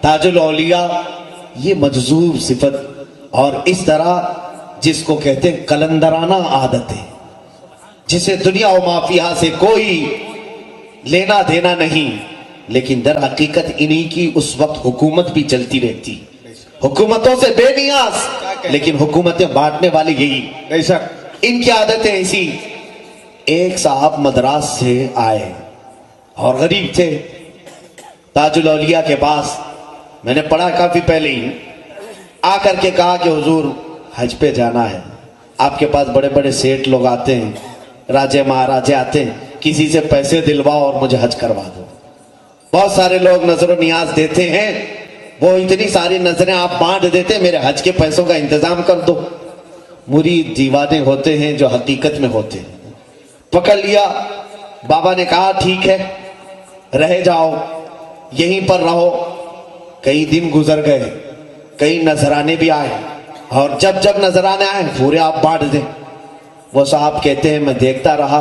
تاج الاولیاء یہ مجذوب صفت اور اس طرح جس کو کہتے ہیں کلندرانہ عادت ہے، جسے دنیا و مافیہ سے کوئی لینا دینا نہیں، لیکن در حقیقت انہی کی اس وقت حکومت بھی چلتی رہتی، حکومتوں سے بے نیاز، لیکن حکومتیں بانٹنے والے یہی، بے شک ان کی عادتیں ایسی۔ ایک صاحب مدراس سے آئے اور غریب تھے، تاج الاولیاء کے پاس، میں نے پڑھا کافی پہلے ہی، آ کر کے کہا کہ حضور حج پہ جانا ہے، آپ کے پاس بڑے بڑے سیٹ لوگ آتے ہیں، راجے مہاراجے آتے ہیں، کسی سے پیسے دلواؤ اور مجھے حج کروا دو۔ بہت سارے لوگ نظر و نیاز دیتے ہیں، وہ اتنی ساری نظریں آپ بانٹ دیتے ہیں، میرے حج کے پیسوں کا انتظام کر دو۔ مرید دیوانے ہوتے ہیں جو حقیقت میں ہوتے ہیں، پکڑ لیا۔ بابا نے کہا ٹھیک ہے رہ جاؤ، یہیں پر رہو۔ کئی دن گزر گئے، کئی نذرانے بھی آئے، اور جب جب نذرانے آئے پورے آپ بانٹ دیں۔ وہ صاحب کہتے ہیں میں دیکھتا رہا،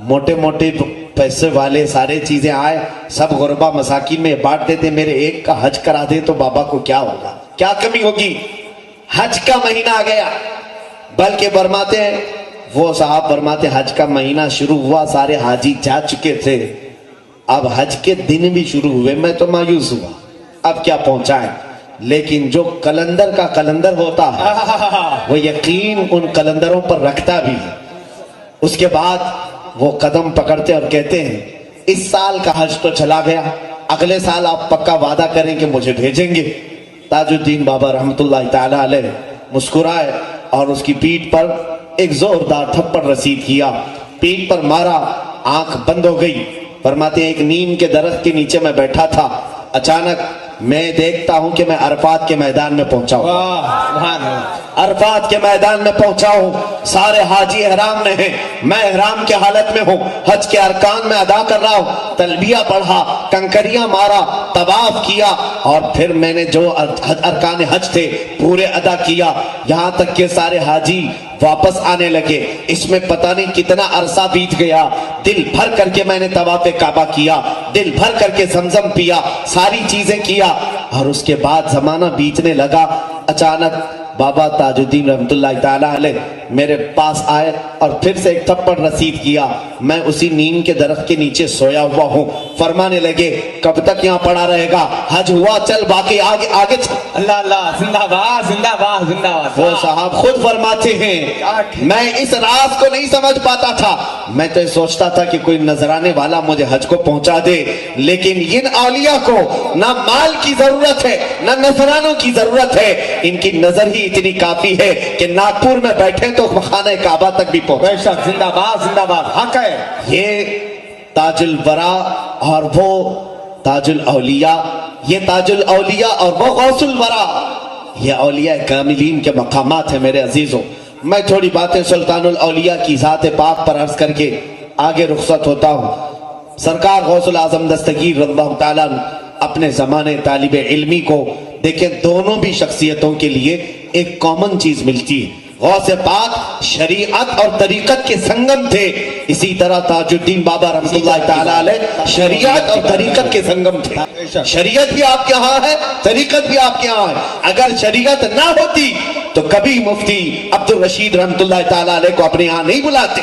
موٹے موٹے پیسے والے سارے چیزیں آئے، سب غربا مساکین میں بانٹ دیتے، میرے ایک کا حج کرا دے تو بابا کو کیا ہوگا، کیا کمی ہوگی۔ حج کا مہینہ آ گیا، بلکہ فرماتے ہیں وہ صاحب فرماتے حج کا مہینہ شروع ہوا، سارے حاجی جا چکے تھے، اب حج کے دن بھی شروع ہوئے، میں تو مایوس ہوا اب کیا پہنچا ہے۔ لیکن جو کلندر کا کلندر ہوتا ہے وہ یقین ان کلندروں پر رکھتا بھی ہے۔ اس کے بعد وہ قدم پکڑتے اور کہتے ہیں اس سال کا حج تو چلا گیا، اگلے سال آپ پکا وعدہ کریں کہ مجھے بھیجیں گے۔ تاج الدین بابا رحمت اللہ تعالی علیہ مسکرائے اور اس کی پیٹھ پر ایک زوردار تھپڑ رسید کیا، پیٹھ پر مارا، آنکھ بند ہو گئی۔ فرماتے ہیں ایک نیم کے درخت کے نیچے میں بیٹھا تھا، اچانک میں دیکھتا ہوں کہ میں عرفات کے میدان میں پہنچا ہوں، عرفات کے میدان میں پہنچا ہوں، سارے حاجی احرام میں ہیں، میں احرام کے حالت میں ہوں، حج کے ارکان میں ادا کر رہا ہوں، تلبیہ پڑھا، کنکریاں مارا، طواف کیا، اور پھر میں نے جو ارکان حج تھے پورے ادا کیا، یہاں تک کہ سارے حاجی واپس آنے لگے۔ اس میں پتہ نہیں کتنا عرصہ بیت گیا، دل بھر کر کے میں نے طواف کعبہ کیا، دل بھر کر کے زمزم پیا، ساری چیزیں کیا، اور اس کے بعد زمانہ بیتنے لگا۔ اچانک بابا تاج الدین رحمت اللہ تعالی علیہ میرے پاس آئے اور پھر سے ایک تھپڑ رسید کیا، میں اسی نیم کے درخت کے نیچے سویا ہوا ہوں۔ فرمانے لگے کب تک یہاں پڑا رہے گا، حج ہوا چل، باقی آگے آگے چل۔ اللہ اللہ، زندہ باد زندہ باد زندہ باد۔ وہ صاحب خود فرماتے ہیں میں اس راز کو نہیں سمجھ پاتا تھا، میں تو سوچتا تھا کہ کوئی نذرانے والا مجھے حج کو پہنچا دے، لیکن ان اولیاء کو نہ مال کی ضرورت ہے نہ نذرانوں کی ضرورت ہے، ان کی نظر ہی اتنی کافی ہے کہ ناگپور میں بیٹھے تو خانہ کعبہ تک بھی پہنچے۔ بے شک، زندہ باد حق ہے۔ یہ تاج الورا اور وہ تاج الاولیاء، یہ تاج الاولیاء اور وہ غوث الورا، یہ اولیاء کاملین کے مقامات ہیں میرے عزیزوں۔ میں تھوڑی باتیں سلطان الاولیاء کی ذات پاک پر عرض کر کے آگے رخصت ہوتا ہوں۔ سرکار غوث العظم دستگیر رضی اللہ تعالیٰ اپنے زمانے طالب علمی کو دیکھیں، دونوں بھی شخصیتوں کے لیے ایک کامن چیز ملتی ہے۔ غوث پاک شریعت اور طریقت کے سنگم تھے، اسی طرح تاج الدین بابا رحمت اللہ تعالی علیہ شریعت اور طریقت کے سنگم تھے۔ شریعت بھی آپ کے ہاں ہے، طریقت بھی آپ کے ہاں ہے۔ اگر شریعت نہ ہوتی تو کبھی مفتی عبدالرشید رحمت اللہ تعالی علیہ کو اپنے ہاں نہیں بلاتے،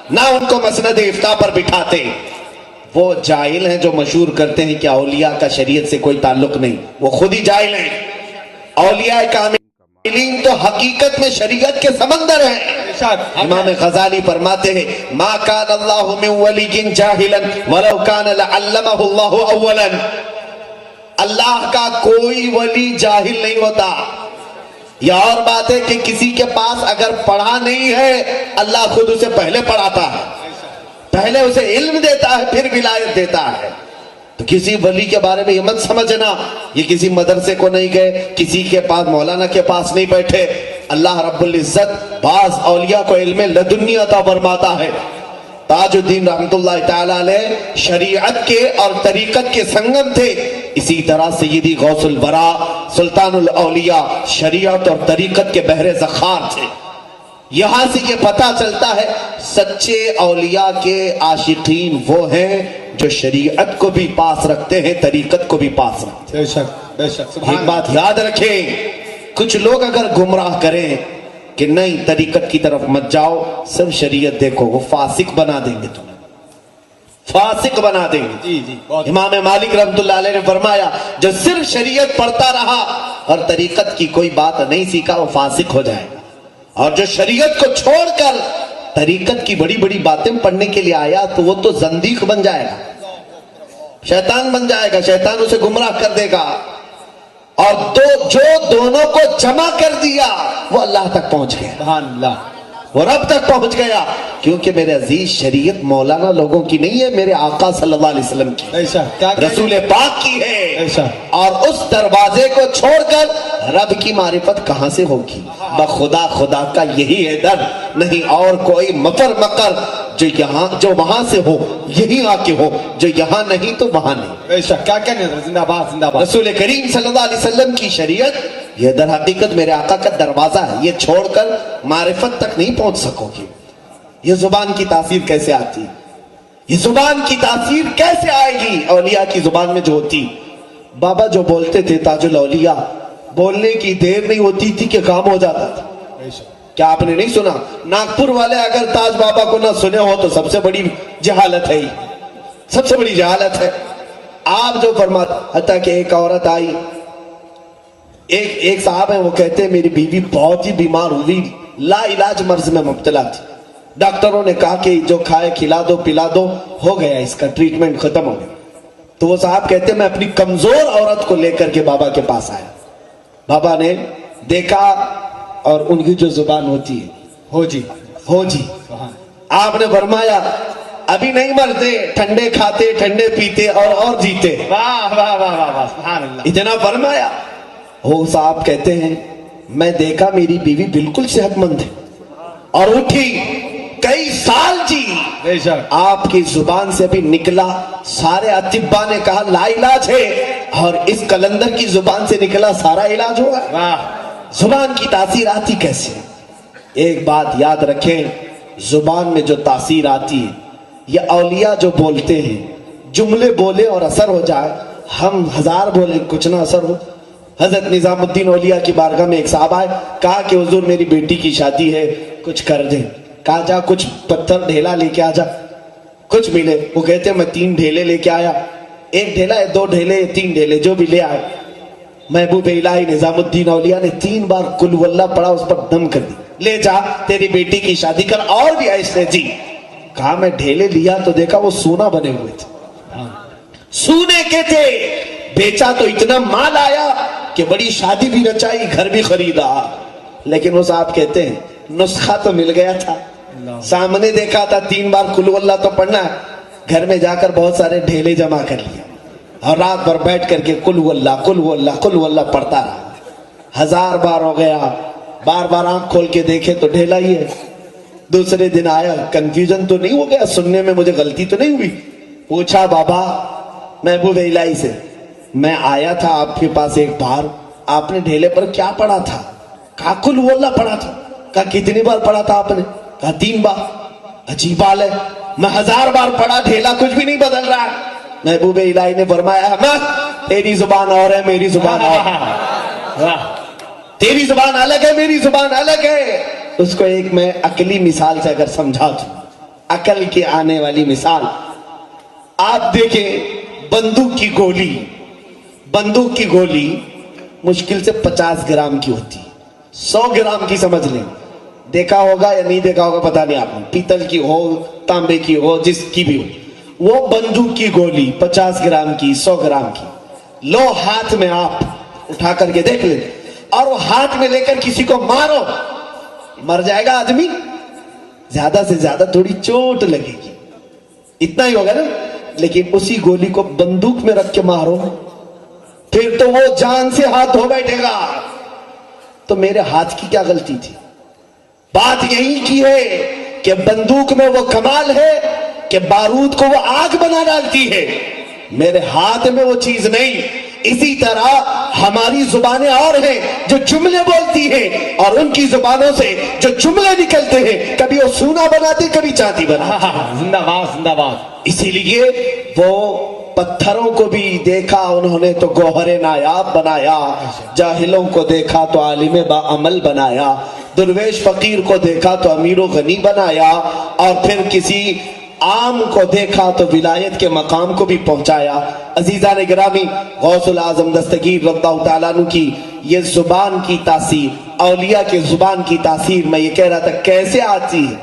نہ ان کو مسند افتاء پر بٹھاتے۔ وہ جاہل ہیں جو مشہور کرتے ہیں کہ اولیاء کا شریعت سے کوئی تعلق نہیں، وہ خود ہی جاہل ہیں۔ اولیاء کاملین تو حقیقت میں شریعت کے سمندر ہیں۔ امام غزالی فرماتے ہیں ما کان اللہ من ولی جاہلا ولو کان لعلمہ اللہ اولا، اللہ کا کوئی ولی جاہل نہیں ہوتا۔ یہ اور بات ہے کہ کسی کے پاس اگر پڑھا نہیں ہے اللہ خود اسے پہلے پڑھاتا ہے، پہلے اسے علم دیتا ہے پھر ولایت دیتا ہے۔ تو کسی ولی کے بارے میں یہ مت سمجھنا یہ کسی مدرسے کو نہیں گئے، کسی کے پاس مولانا کے پاس نہیں بیٹھے۔ اللہ رب العزت بعض اولیاء کو علم لدنی عطا فرماتا ہے۔ تاج الدین رحمت اللہ تعالی علیہ شریعت کے اور طریقت کے سنگم تھے، اسی طرح سیدی غوث الورا سلطان الاولیاء شریعت اور طریقت کے بحر ذخار تھے۔ یہاں سے یہ پتہ چلتا ہے سچے اولیاء کے عاشقین وہ ہیں جو شریعت کو بھی پاس رکھتے ہیں، طریقت کو بھی پاس رکھتے بے شک بے شک ہیں۔ سبحان ایک بات یاد رکھیں، کچھ لوگ اگر گمراہ کریں کہ نہیں طریقت کی طرف مت جاؤ، صرف شریعت دیکھو، وہ فاسق بنا دیں گے تمہیں، فاسق بنا دیں گے۔ جی جی بہت امام مالک رحمۃ اللہ علیہ نے فرمایا جو صرف شریعت پڑھتا رہا اور طریقت کی کوئی بات نہیں سیکھا وہ فاسق ہو جائے گا، اور جو شریعت کو چھوڑ کر طریقت کی بڑی بڑی باتیں پڑھنے کے لیے آیا تو وہ تو زندیق بن جائے گا، شیطان بن جائے گا، شیطان اسے گمراہ کر دے گا، اور جو دونوں کو جمع کر دیا وہ اللہ تک پہنچ گیا، سبحان اللہ وہ رب تک پہنچ گیا، کیونکہ میرے عزیز شریعت مولانا لوگوں کی نہیں ہے، میرے آقا صلی اللہ علیہ وسلم کی، بے شک کیا رسول پاک کی ہے، ایسا اور اس دروازے کو چھوڑ کر رب کی معرفت کہاں سے ہوگی؟ بخدا خدا کا یہی ہے در، نہیں اور کوئی مکر مکر، جو وہاں سے ہو یہی آ کے ہو، جو یہاں نہیں تو وہاں نہیں۔ بے شک کیا کہنے زندہ باد زندہ باد رسول کریم صلی اللہ علیہ وسلم کی شریعت یہ در حقیقت میرے آقا کا دروازہ ہے، یہ چھوڑ کر معرفت تک نہیں پہنچ سکو گی۔ یہ زبان کی تاثیر کیسے آتی ہے؟ یہ زبان کی تاثیر کیسے آئے گی؟ اولیاء کی زبان میں جو ہوتی، بابا جو بولتے تھے تاج الاولیاء، بولنے کی دیر نہیں ہوتی تھی کہ کام ہو جاتا تھا۔ بے شک کیا آپ نے نہیں سنا؟ ناگپور والے اگر تاج بابا کو نہ سنے ہو تو سب سے بڑی جہالت ہے، سب سے بڑی جہالت ہے۔ آپ جو فرماتے، حتیٰ کہ ایک عورت آئی، ایک صاحب ہیں، وہ کہتے ہیں میری بیوی بہت ہی بیمار ہوئی، لا علاج مرض میں مبتلا تھی، ڈاکٹروں نے کہا کہ جو کھائے کھلا دو پلا دو، ہو گیا اس کا ٹریٹمنٹ ختم ہو گیا۔ تو وہ صاحب کہتے ہیں میں اپنی کمزور عورت کو لے کر کے بابا کے پاس آیا، بابا نے دیکھا اور ان کی جو زبان ہوتی ہے ہو جی ہو جی، سبحان آپ نے فرمایا ابھی نہیں مرتے، ٹھنڈے کھاتے ٹھنڈے پیتے اور جیتے، واہ واہ واہ واہ واہ سبحان اللہ اتنا فرمایا۔ وہ صاحب کہتے ہیں میں دیکھا میری بیوی بالکل صحت مند ہے اور اٹھی، کئی سال جی، بے شک آپ کی زبان سے بھی نکلا، سارے اطباء نے کہا لا علاج ہے، اور اس کلندر کی زبان سے نکلا سارا علاج ہوا۔ واہ زبان کی تاثیر آتی کیسے؟ ایک بات یاد رکھیں، زبان میں جو تاثیر آتی ہے، یہ اولیاء جو بولتے ہیں، جملے بولے اور اثر ہو جائے، ہم ہزار بولے کچھ نہ اثر ہو۔ حضرت نظام الدین اولیاء کی بارگاہ میں ایک صاحب آئے، کہا کہ حضور میری بیٹی کی شادی ہے، کچھ کر دیں۔ کہا جا کچھ پتھر ڈھیلا لے کے آ جا، کچھ ملے۔ وہ کہتے ہیں میں 3 ڈھیلے لے کے آیا، 1 ڈھیلا 2 ڈھیلے 3 ڈھیلے جو بھی لے آئے۔ محبوب الہی نظام الدین اولیاء نے 3 بار قل ہو اللہ پڑھا، اس پر دم کر دی، لے جا تیری بیٹی کی شادی کر، اور بھی ایسے جی۔ کہا میں ڈھیلے لیا تو دیکھا وہ سونا بنے ہوئے تھے، سونے کے تھے، بیچا تو اتنا مال آیا کہ بڑی شادی بھی رچائی، گھر بھی خریدا۔ لیکن وہ صاحب کہتے ہیں نسخہ تو مل گیا تھا، سامنے دیکھا تھا 3 بار قل ہو اللہ تو پڑھنا ہے، گھر میں جا کر بہت سارے ڈھیلے جمع کر لیا اور رات بھر بیٹھ کر کے قل ہو اللہ قل ہو اللہ قل ہو اللہ پڑھتا رہا۔ 1000 بار ہو گیا، بار بار آنکھ کھول کے دیکھے تو ڈھیلا ہی ہے۔ دوسرے دن آیا، کنفیوژن تو نہیں ہو گیا، سننے میں مجھے غلطی تو نہیں ہوئی؟ پوچھا بابا محبوب الہی سے، میں آیا تھا آپ کے پاس ایک بار، آپ نے ڈھیلے پر کیا پڑھا تھا؟ کہا قل ہو اللہ پڑھا تھا۔ کہا کتنی بار پڑھا تھا آپ نے؟ کہا 3 بار۔ عجیب حال ہے، میں 1000 بار پڑھا، ڈھیلا کچھ بھی نہیں بدل رہا۔ محبوب الہی نے فرمایا احمد تیری زبان اور ہے، میری زبان اور ہے، تیری زبان الگ ہے، میری زبان الگ ہے۔ اس کو ایک میں عقلی مثال سے اگر سمجھا دوں، عقل کی آنے والی مثال، آپ دیکھیں بندوق کی گولی مشکل سے 50 گرام کی ہوتی ہے، 100 گرام کی سمجھ لیں، دیکھا ہوگا یا نہیں دیکھا ہوگا پتہ نہیں، آپ نے پیتل کی ہو تانبے کی ہو جس کی بھی ہو، وہ بندوق کی گولی 50 گرام کی 100 گرام کی لو، ہاتھ میں آپ اٹھا کر کے دیکھ لیں، اور وہ ہاتھ میں لے کر کسی کو مارو، مر جائے گا آدمی؟ زیادہ سے زیادہ تھوڑی چوٹ لگے گی، اتنا ہی ہوگا نا۔ لیکن اسی گولی کو بندوق میں رکھ کے مارو، پھر تو وہ جان سے ہاتھ دھو بیٹھے گا۔ تو میرے ہاتھ کی کیا غلطی تھی؟ بات یہی کی ہے کہ بندوق میں وہ کمال ہے کہ بارود کو وہ آگ بنا ڈالتی ہے، میرے ہاتھ میں وہ چیز نہیں، اسی طرح ہماری زبانیں اور ہیں جو جملے بولتی ہیں، اور ان کی زبانوں سے جو جملے نکلتے ہیں کبھی وہ سونا بناتے کبھی چاندی بناتے۔ زندہ باد زندہ باد۔ اسی لیے وہ پتھروں کو بھی دیکھا انہوں نے تو گوہر نایاب بنایا، جاہلوں کو دیکھا تو عالم با عمل بنایا، درویش فقیر کو دیکھا تو امیر و غنی بنایا، اور پھر کسی عام کو دیکھا تو ولایت کے مقام کو بھی پہنچایا۔ عزیزان گرامی، غوث العظم دستگیر رضی اللہ تعالیٰ عنہ کی یہ زبان کی تاثیر، اولیاء کی زبان کی تاثیر، میں یہ کہہ رہا تھا کیسے آتی ہے۔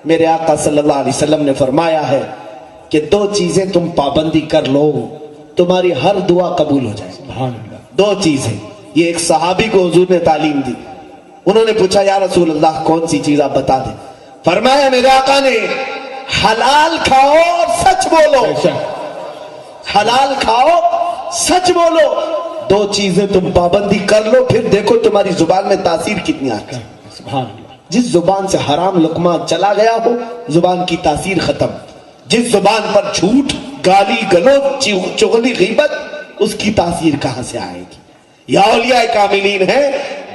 میرے آقا صلی اللہ علیہ وسلم نے فرمایا ہے کہ دو چیزیں تم پابندی کر لو تمہاری ہر دعا قبول ہو جائے۔ سبحان اللہ۔ دو چیزیں، یہ ایک صحابی کو حضور نے تعلیم دی۔ انہوں نے پوچھا یا رسول اللہ کون سی چیز آپ بتا دیں؟ فرمایا میرے آقا نے حلال کھاؤ اور سچ بولو، بے شک۔ حلال کھاؤ سچ بولو، دو چیزیں تم پابندی کر لو پھر دیکھو تمہاری زبان میں تاثیر کتنی آتی ہے۔ سبحان اللہ۔ جس زبان سے حرام لقمہ چلا گیا ہو زبان کی تاثیر ختم، جس زبان پر جھوٹ، گالی گلوچ، چغلی، غیبت، اس کی تاثیر کہاں سے آئے گی؟ یا اولیاء کاملین ہیں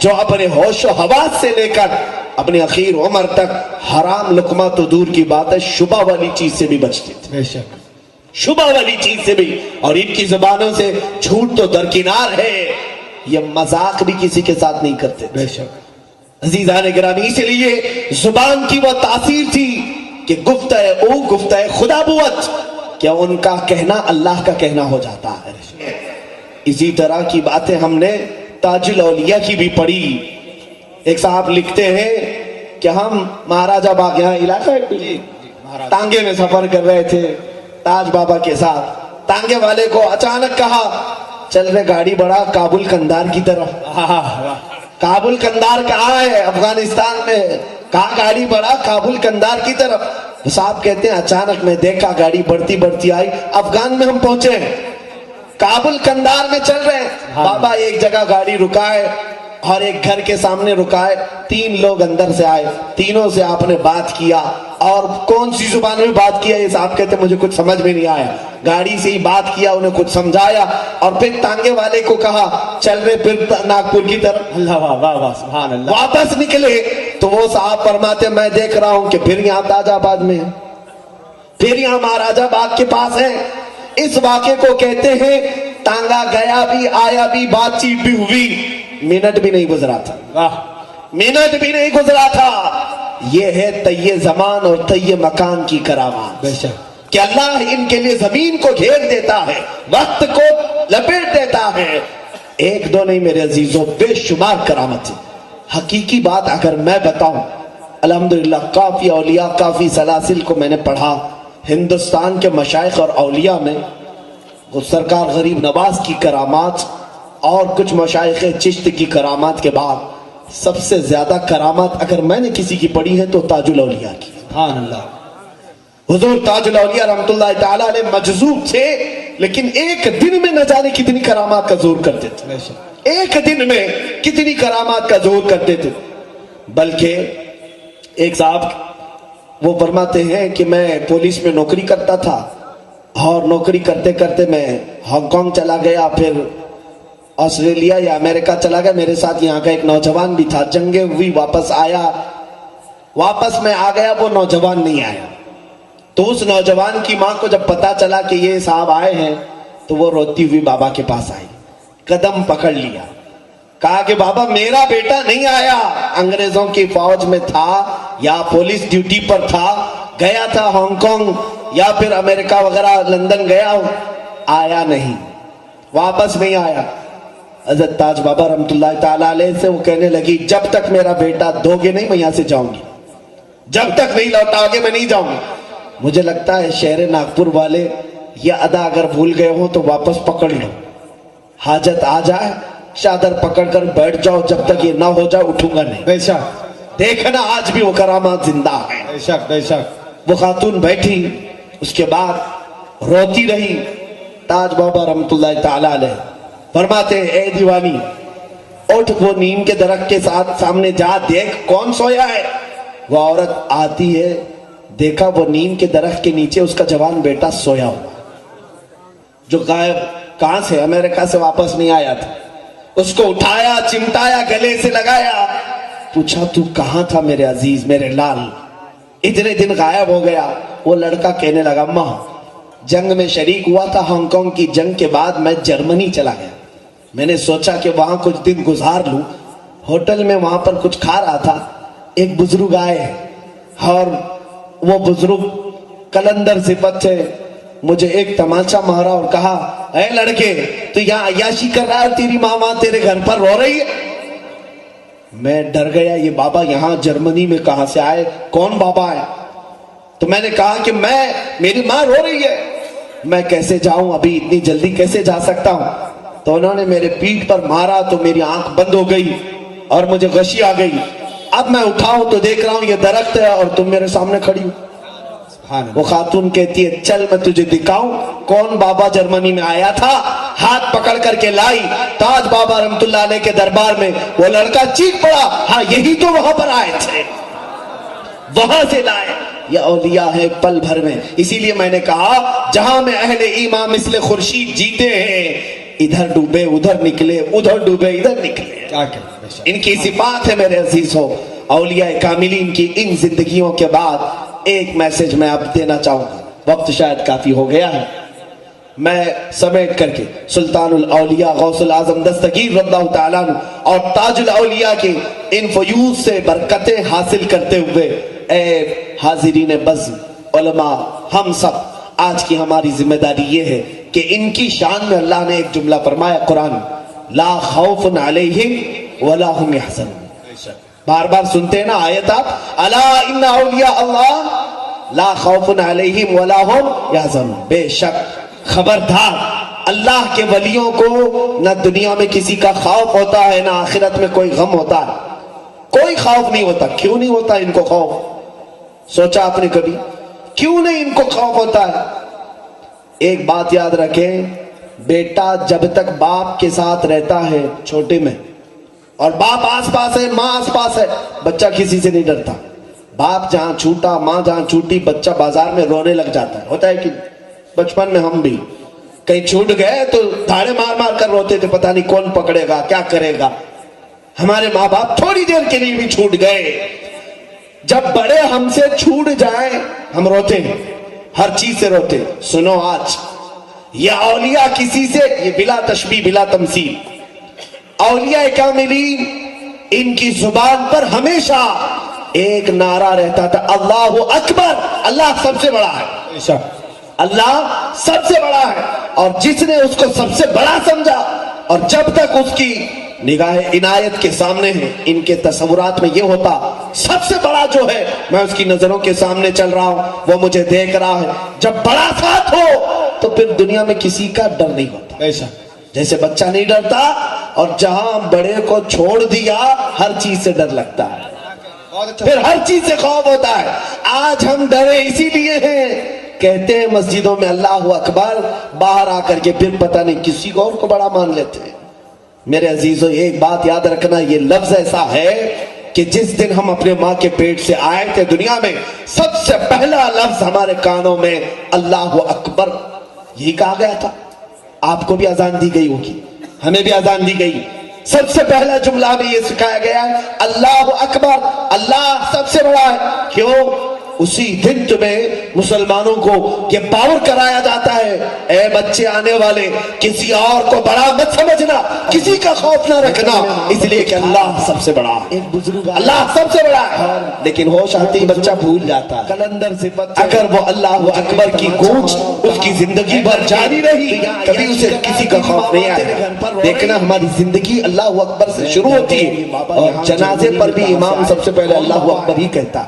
جو اپنے ہوش و حواس سے لے کر اپنے اخیر عمر تک حرام لقمہ تو دور کی بات ہے شبہ والی چیز سے بھی بچتے تھے، بے شک۔ شبہ والی چیز سے بھی، اور ان کی زبانوں سے جھوٹ تو درکنار ہے، یہ مذاق بھی کسی کے ساتھ نہیں کرتے تھے۔ بے شک۔ عزیزان گرامی، اس لیے زبان کی وہ تاثیر تھی کہ گفتہ خدا بوت، کیا ان کا کہنا اللہ کا کہنا ہو جاتا ہے۔ اسی طرح کی باتیں ہم نے تاج الاولیاء کی بھی پڑھی۔ ایک صاحب لکھتے ہیں کہ ہم مہاراجہ باغ یہاں علاقہ ہے، تانگے میں سفر کر رہے تھے تاج بابا کے ساتھ، تانگے والے کو اچانک کہا چل رہے گاڑی بڑھا کابل کندھار کی طرف۔ کابل کندھار کہاں ہے؟ افغانستان میں۔ کہاں گاڑی بڑھا؟ کابل کندھار کی طرف۔ صاحب کہتے ہیں اچانک میں دیکھا گاڑی بڑھتی بڑھتی آئی، افغان میں ہم پہنچے ہیں، کابل کندھار میں چل رہے ہیں۔ بابا ایک جگہ گاڑی رکائے اور ایک گھر کے سامنے رکائے، تین لوگ اندر سے آئے، تینوں سے آپ نے بات کیا، اور کون سی زبان میں بات کیا یہ صاحب کہتے ہیں مجھے کچھ سمجھ میں نہیں آیا، گاڑی سے ہی بات کیا، انہیں کچھ سمجھایا، اور پھر تانگے والے کو کہا چل رہے پھر ناگپور کی طرف۔ اللہ واہ واہ واہ، سبحان اللہ۔ واپس نکلے تو وہ صاحب فرماتے میں دیکھ رہا ہوں کہ پھر یہاں تاج آباد میں ہے، پھر یہاں مہاراجہ باغ کے پاس ہے۔ اس واقعے کو کہتے ہیں تانگا گیا بھی آیا بھی، بات چیت بھی ہوئی، منٹ بھی نہیں گزرا تھا، واہ، منٹ بھی نہیں گزرا تھا۔ یہ ہے طی زمان اور طی مکان کی کرامات، بے شک۔ کہ اللہ ان کے لیے زمین کو گھیر دیتا ہے، وقت کو لپیٹ دیتا ہے۔ ایک دو نہیں میرے عزیزوں، بے شمار کرامت ہے۔ حقیقی بات اگر میں بتاؤں، الحمدللہ کافی اولیاء، کافی سلاسل کو میں نے پڑھا ہندوستان کے مشائخ اور اولیاء میں، سرکار غریب نواز کی کرامات اور کچھ مشائخ چشت کی کرامات کے بعد سب سے زیادہ کرامات اگر میں نے کسی کی پڑھی ہے تو تاج الاولیاء کی۔ سبحان اللہ۔ حضور تاج الاولیاء رحمت اللہ تعالیٰ علیہ مجذوب تھے، لیکن ایک دن میں نہ جانے کتنی کرامات کا ظہور کرتے تھے، بے شک۔ ایک دن میں کتنی کرامات کا ظہور کرتے تھے۔ بلکہ ایک صاحب وہ فرماتے ہیں کہ میں پولیس میں نوکری کرتا تھا، اور نوکری کرتے کرتے میں ہانگ کانگ چلا گیا، پھر آسٹریلیا یا امریکہ چلا گیا، میرے ساتھ یہاں کا ایک نوجوان بھی تھا، جنگیں ہوئی، واپس آیا، واپس میں آ گیا، وہ نوجوان نہیں آیا۔ تو اس نوجوان کی ماں کو جب پتا چلا کہ یہ صاحب آئے ہیں تو وہ روتی ہوئی بابا کے پاس آئی، قدم پکڑ لیا، کہا کہ بابا میرا بیٹا نہیں آیا، انگریزوں کی فوج میں تھا یا پولیس ڈیوٹی پر تھا، گیا تھا ہانگ کانگ یا پھر امریکہ وغیرہ لندن گیا ہوں، آیا نہیں، واپس نہیں آیا۔ حضرت تاج بابا رحمت اللہ تعالیٰ علیہ سے وہ کہنے لگی جب تک میرا بیٹا دو گے نہیں میں یہاں سے جاؤں گی، جب تک نہیں لوٹا گے میں نہیں جاؤں گی۔ مجھے لگتا ہے شہر ناگپور والے یہ ادا اگر بھول گئے ہوں تو واپس پکڑ لو، حاجت آ جائے چادر پکڑ کر بیٹھ جاؤ، جب تک یہ نہ ہو جائے اٹھوں گا نہیں۔ بے شک، دیکھنا آج بھی وہ کرامات زندہ ہے۔ بے شک، بے شک۔ وہ خاتون بیٹھی، اس کے بعد روتی رہی۔ تاج بابا رحمت اللہ تعالیٰ علیہ فرماتے ہیں اے دیوانی اٹھ، وہ نیم کے درخت کے ساتھ سامنے جا، دیکھ کون سویا ہے۔ وہ عورت آتی ہے، دیکھا وہ نیم کے درخت کے نیچے اس کا جوان بیٹا سویا ہوا، جو غائب کہاں سے؟ امریکہ سے واپس نہیں آیا تھا. اس کو اٹھایا, چمٹایا, گلے سے لگایا, پوچھا تو کہاں تھا میرے عزیز, میرے لال, اتنے دن غائب ہو گیا. وہ لڑکا کہنے لگا ماں جنگ میں شریک ہوا تھا, ہانگ کانگ کی جنگ کے بعد میں جرمنی چلا گیا. میں نے سوچا کہ وہاں کچھ دن گزار لوں. ہوٹل میں وہاں پر کچھ کھا رہا تھا, ایک بزرگ آئے اور وہ بزرگ کلندر صفت تھے. مجھے ایک تماچا مارا اور کہا اے لڑکے تو یہاں عیاشی کر رہا ہے, تیری ماں تیرے گھر پر رو رہی ہے. میں ڈر گیا, یہ بابا یہاں جرمنی میں کہاں سے آئے, کون بابا ہے؟ تو میں نے کہا کہ میری ماں رو رہی ہے, میں کیسے جاؤں, ابھی اتنی جلدی کیسے جا سکتا ہوں؟ تو انہوں نے میرے پیٹھ پر مارا تو میری آنکھ بند ہو گئی اور مجھے غشی آ گئی. اب میں اٹھاؤں تو دیکھ رہا ہوں یہ درخت ہے اور تم میرے سامنے کھڑی ہو. وہ خاتون کہتی ہے چل میں تجھے دکھاؤں کون بابا جرمنی میں آیا تھا. ہاتھ پکڑ کر کے لائی تاج بابا رحمت اللہ علیہ کے دربار میں. وہ لڑکا چیخ پڑا, ہاں یہی تو وہاں پر آئے تھے, وہاں سے لائے. یہ اولیاء ہے پل بھر میں. اسی لیے میں نے کہا جہاں میں اہل ایمان مثل خورشید جیتے ہیں, ادھر ڈوبے ادھر نکلے, ادھر ڈوبے ادھر نکلے. کیا کہ ان کی صفات ہے میرے عزیزو. اولیاء کاملین کی ان زندگیوں کے بعد ایک میسج میں اب دینا چاہوں گا. وقت شاید کافی ہو گیا ہے, میں سمیٹ کر کے سلطان الاولیاء غوث العظم دستگیر رضی اللہ تعالیٰ عنہ اور تاج الاولیاء کی ان فیوز سے برکتیں حاصل کرتے ہوئے, اے حاضرین بزم, علماء, ہم سب آج کی ہماری ذمہ داری یہ ہے کہ ان کی شان میں اللہ نے ایک جملہ فرمایا قرآن, لا خوف علیہم ولا هم يحزنون. بار بار سنتے ہیں نا آیت آپ, الا ان اولیاء اللہ لا خوف علیہم ولا هم يحزنون. بے شک خبردار, اللہ کے ولیوں کو نہ دنیا میں کسی کا خوف ہوتا ہے نہ آخرت میں کوئی غم ہوتا ہے. کوئی خوف نہیں ہوتا. کیوں نہیں ہوتا ان کو خوف؟ سوچا آپ نے کبھی کیوں نہیں ان کو خوف ہوتا ہے؟ ایک بات یاد رکھیں, بیٹا جب تک باپ کے ساتھ رہتا ہے چھوٹے میں, اور باپ آس پاس ہے, ماں آس پاس ہے, بچہ کسی سے نہیں ڈرتا. باپ جہاں چھوٹا, ماں جہاں چھوٹی, بچہ بازار میں رونے لگ جاتا ہے. ہوتا ہے کہ بچپن میں ہم بھی کہیں چھوٹ گئے تو دھاڑے مار مار کر روتے تھے, پتہ نہیں کون پکڑے گا, کیا کرے گا. ہمارے ماں باپ تھوڑی دیر کے لیے بھی چھوٹ گئے, جب بڑے ہم سے چھوٹ جائیں ہم روتے ہیں, ہر چیز سے روتے. سنو آج یہ اولیاء کسی سے, یہ بلا تشبیہ بلا تمثیل, اولیاء کاملین ان کی زبان پر ہمیشہ ایک نعرہ رہتا تھا, اللہ اکبر, اللہ سب سے بڑا ہے, اللہ سب سے بڑا ہے. اور جس نے اس کو سب سے بڑا سمجھا اور جب تک اس کی نگاہ عنایت کے سامنے ہے, ان کے تصورات میں یہ ہوتا سب سے بڑا جو ہے, میں اس کی نظروں کے سامنے چل رہا ہوں, وہ مجھے دیکھ رہا ہے. جب بڑا ساتھ ہو تو پھر دنیا میں کسی کا ڈر نہیں ہوتا. جیسے بچہ نہیں ڈرتا, اور جہاں بڑے کو چھوڑ دیا ہر چیز سے ڈر لگتا ہے, پھر ہر چیز سے خوف ہوتا ہے. آج ہم ڈرے اسی لیے ہیں, کہتے ہیں مسجدوں میں اللہ اکبر, باہر آ کر کے پھر پتہ نہیں کسی کو اور کو بڑا مان لیتے ہیں. میرے عزیزو ایک بات یاد رکھنا, یہ لفظ ایسا ہے کہ جس دن ہم اپنے ماں کے پیٹ سے آئے تھے دنیا میں, سب سے پہلا لفظ ہمارے کانوں میں اللہ اکبر یہی کہا گیا تھا. آپ کو بھی اذان دی گئی ہوگی, ہمیں بھی اذان دی گئی. سب سے پہلا جملہ بھی یہ سکھایا گیا ہے, اللہ اکبر, اللہ سب سے بڑا ہے. کیوں؟ اسی دن تمہیں مسلمانوں کو یہ باور کرایا جاتا ہے, اے بچے آنے والے کسی اور کو بڑا مت سمجھنا, کسی کا خوف نہ رکھنا, اس لیے کہ اللہ سب سے بڑا ہے. ایک بزرگ اللہ سب سے بڑا ہے, لیکن ہوش آتے ہی بچہ بھول جاتا ہے. کلندر صفت اگر وہ اللہ اکبر کی گونج اس کی زندگی بھر جاری رہی, کبھی اسے کسی کا خوف نہیں آیا. دیکھنا ہماری زندگی اللہ اکبر سے شروع ہوتی ہے, اور جنازے پر بھی امام سب سے پہلے اللہ اکبر ہی کہتا.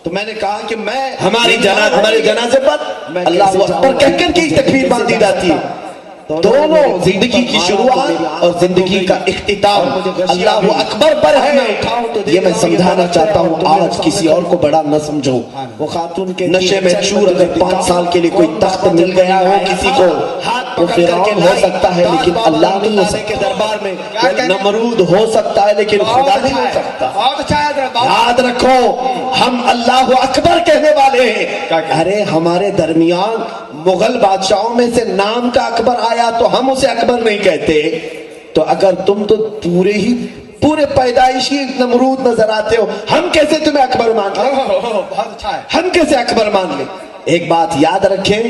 تو میں نے کہا کہ ہمارے جنازے پر اللہ اکبر کہہ کر کے تکبیر باندھی جاتی ہے. دونوں زندگی کی شروعات اور زندگی کا اختتام اللہ اکبر پر ہے. یہ میں سمجھانا چاہتا ہوں, آج کسی اور کو بڑا نہ سمجھو. وہ خاتون کے نشے میں چور اگر 5 سال کے لیے کوئی تخت مل گیا ہو کسی کو, وہ فرعون ہو سکتا ہے لیکن اللہ نہیں ہو سکتا. دربار میں نمرود ہو سکتا ہے لیکن خدا نہیں ہو سکتا. یاد رکھو ہم اللہ اکبر کہنے والے ہیں. ارے ہمارے درمیان مغل بادشاہوں میں سے نام کا اکبر آیا آیا تو ہم اسے اکبر نہیں کہتے، تو اگر تم تو پورے پیدائشی نمرود نظر آتے ہو، ہم کیسے تمہیں اکبر مان لیں؟ بہت اچھا ہے. ہم کیسے اکبر مان لیں؟ ایک بات یاد رکھیں،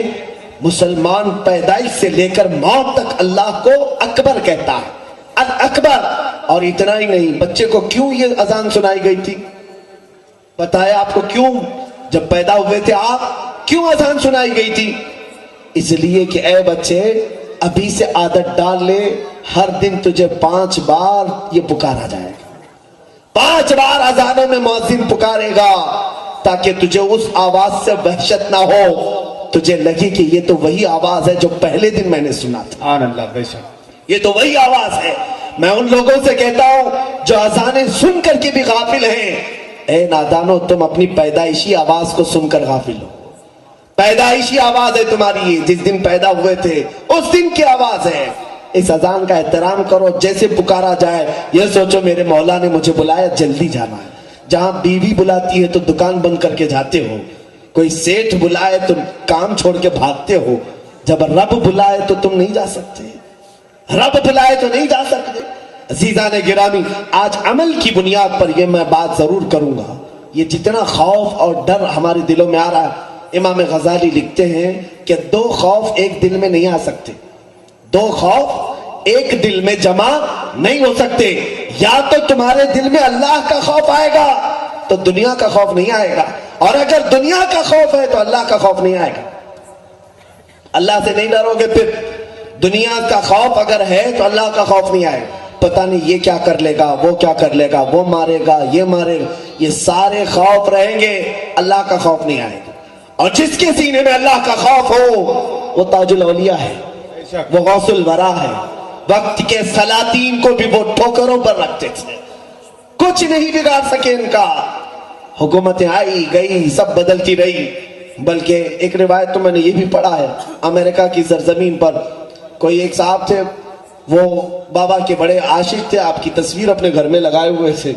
مسلمان پیدائش سے لے کر موت تک اللہ کو اکبر کہتا ہے، اکبر. اور اتنا ہی نہیں، بچے کو کیوں یہ اذان سنائی گئی تھی؟ پتہ ہے آپ کو کیوں؟ جب پیدا ہوئے تھے آپ، کیوں اذان سنائی گئی تھی؟ اس لیے کہ اے بچے، ابھی سے عادت ڈال لے، ہر دن تجھے 5 بار یہ پکارا جائے گا، 5 بار اذانوں میں مؤذن پکارے گا، تاکہ تجھے اس آواز سے وحشت نہ ہو، تجھے لگے کہ یہ تو وہی آواز ہے جو پہلے دن میں نے سنا تھا، سبحان اللہ. بے شک. یہ تو وہی آواز ہے. میں ان لوگوں سے کہتا ہوں جو اذانیں سن کر کے بھی غافل ہیں، اے نادانو، تم اپنی پیدائشی آواز کو سن کر غافل ہو. پیدائشی آواز ہے تمہاری، یہ جس دن پیدا ہوئے تھے اس دن کی آواز ہے. اس اذان کا احترام کرو، جیسے پکارا جائے یہ سوچو میرے مولا نے مجھے بلایا، جلدی جانا ہے. جہاں بیوی بلاتی ہے تو دکان بند کر کے جاتے ہو، کوئی سیٹھ بلائے تو کام چھوڑ کے بھاگتے ہو، جب رب بلائے تو تم نہیں جا سکتے، رب بلائے تو نہیں جا سکتے. عزیزان گرامی، آج عمل کی بنیاد پر یہ میں بات ضرور کروں گا. یہ جتنا خوف اور ڈر ہمارے دلوں میں آ رہا ہے، امام غزالی لکھتے ہیں کہ 2 خوف ایک دل میں نہیں آ سکتے، 2 خوف ایک دل میں جمع نہیں ہو سکتے. یا تو تمہارے دل میں اللہ کا خوف آئے گا تو دنیا کا خوف نہیں آئے گا، اور اگر دنیا کا خوف ہے تو اللہ کا خوف نہیں آئے گا. اللہ سے نہیں ڈرو گے، پھر دنیا کا خوف اگر ہے تو اللہ کا خوف نہیں آئے گا. پتہ نہیں یہ کیا کر لے گا، وہ کیا کر لے گا، وہ مارے گا، یہ مارے گا، یہ سارے خوف رہیں گے، اللہ کا خوف نہیں آئے گا. اور جس کے سینے میں اللہ کا خوف ہو وہ تاج الاولیاء ہے، بے شک. وہ غوث الورا ہے. وقت کے سلاطین کو بھی وہ ٹھوکروں پر رکھتے تھے، کچھ نہیں بگاڑ سکے ان کا. حکومتیں آئی گئی، سب بدلتی رہی. بلکہ ایک روایت تو میں نے یہ بھی پڑھا ہے، امریکہ کی سرزمین پر کوئی ایک صاحب تھے، وہ بابا کے بڑے عاشق تھے، آپ کی تصویر اپنے گھر میں لگائے ہوئے تھے.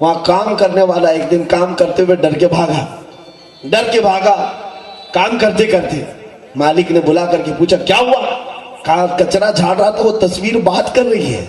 وہاں کام کرنے والا ایک دن کام کرتے ہوئے ڈر کے بھاگا. کام کرتے کرتے مالک نے بلا کر کے پوچھا کیا ہوا؟ کہا کچرا جھاڑ رہا تھا، وہ تصویر بات کر رہی ہے.